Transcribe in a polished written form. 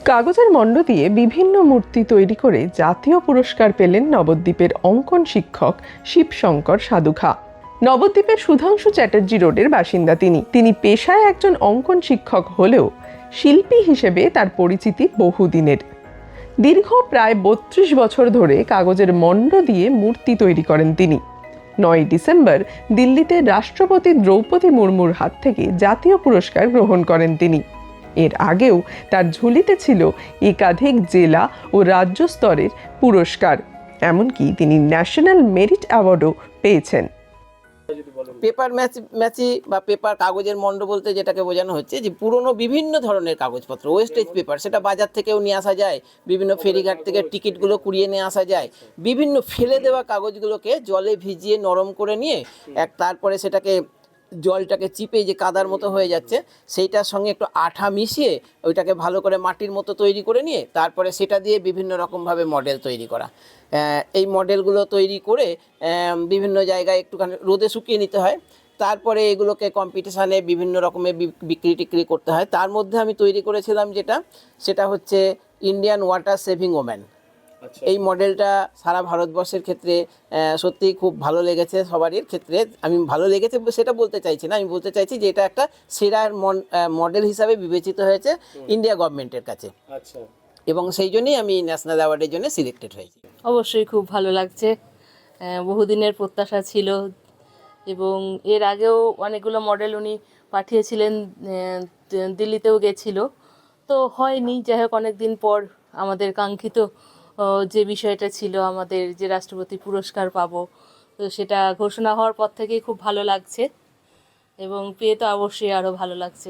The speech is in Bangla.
কাগজের মণ্ড দিয়ে বিভিন্ন মূর্তি তৈরি করে জাতীয় পুরস্কার পেলেন নবদ্বীপের অঙ্কন শিক্ষক শিবশঙ্কর সাধুখা। নবদ্বীপের সুধাংশু চ্যাটার্জি রোডের বাসিন্দা তিনি পেশায় একজন অঙ্কন শিক্ষক হলেও শিল্পী হিসেবে তার পরিচিতি বহুদিনের। দীর্ঘ প্রায় ৩২ বছর ধরে কাগজের মণ্ড দিয়ে মূর্তি তৈরি করেন তিনি। ৯ ডিসেম্বর দিল্লিতে রাষ্ট্রপতি দ্রৌপদী মুর্মুর হাত থেকে জাতীয় পুরস্কার গ্রহণ করেন তিনি। এর আগেও তার ঝুলিতে ছিল একাধিক জেলা ও রাজ্য স্তরের পুরস্কার, এমনকি তিনি ন্যাশনাল মেরিট অ্যাওয়ার্ডও পেয়েছেন। পেপার ম্যাচি বা পেপার কাগজের মণ্ড বলতে যেটাকে বোঝানো হচ্ছে যে পুরনো বিভিন্ন ধরনের কাগজপত্র, ওয়েস্টেজ পেপার, সেটা বাজার থেকেও নিয়ে আসা যায়, বিভিন্ন ফেরিঘাট থেকে টিকিটগুলো কুড়িয়ে নিয়ে আসা যায়, বিভিন্ন ফেলে দেওয়া কাগজগুলোকে জলে ভিজিয়ে নরম করে নিয়ে তারপরে সেটাকে জলটাকে চিপে যে কাদার মতো হয়ে যাচ্ছে সেইটার সঙ্গে একটু আঠা মিশিয়ে ওইটাকে ভালো করে মাটির মতো তৈরি করে নিয়ে তারপরে সেটা দিয়ে বিভিন্ন রকমভাবে মডেল তৈরি করা। এই মডেলগুলো তৈরি করে বিভিন্ন জায়গায় একটুখানি রোদে শুকিয়ে নিতে হয়, তারপরে এগুলোকে কম্পিটিশানে বিভিন্ন রকমের বিক্রি টিক্রি করতে হয়। তার মধ্যে আমি তৈরি করেছিলাম সেটা হচ্ছে ইন্ডিয়ান ওয়াটার সেভিং ওম্যান। এই মডেলটা সারা ভারতবর্ষের ক্ষেত্রে সত্যিই খুব ভালো লেগেছে সবারই ক্ষেত্রে। আমি ভালো লেগেছে সেটা বলতে চাইছি না, আমি বলতে চাইছি যে এটা একটা সেরা মডেল হিসাবে বিবেচিত হয়েছে ইন্ডিয়া গভর্নমেন্টের কাছে। আচ্ছা, এবং সেই জন্যই আমি ন্যাশনাল অ্যাওয়ার্ডের জন্য সিলেক্টেড হয়েছি। অবশ্যই খুব ভালো লাগছে, বহুদিনের প্রত্যাশা ছিল এবং এর আগেও অনেকগুলো মডেল উনি পাঠিয়েছিলেন, দিল্লিতেও গেছিল, তো হয়নি। যাই হোক, অনেক দিন পর আমাদের কাঙ্ক্ষিত যে বিষয়টা ছিল আমাদের যে রাষ্ট্রপতি পুরস্কার পাবো, তো সেটা ঘোষণা হওয়ার পর থেকেই খুব ভালো লাগছে এবং পেয়ে তো অবশ্যই আরও ভালো লাগছে।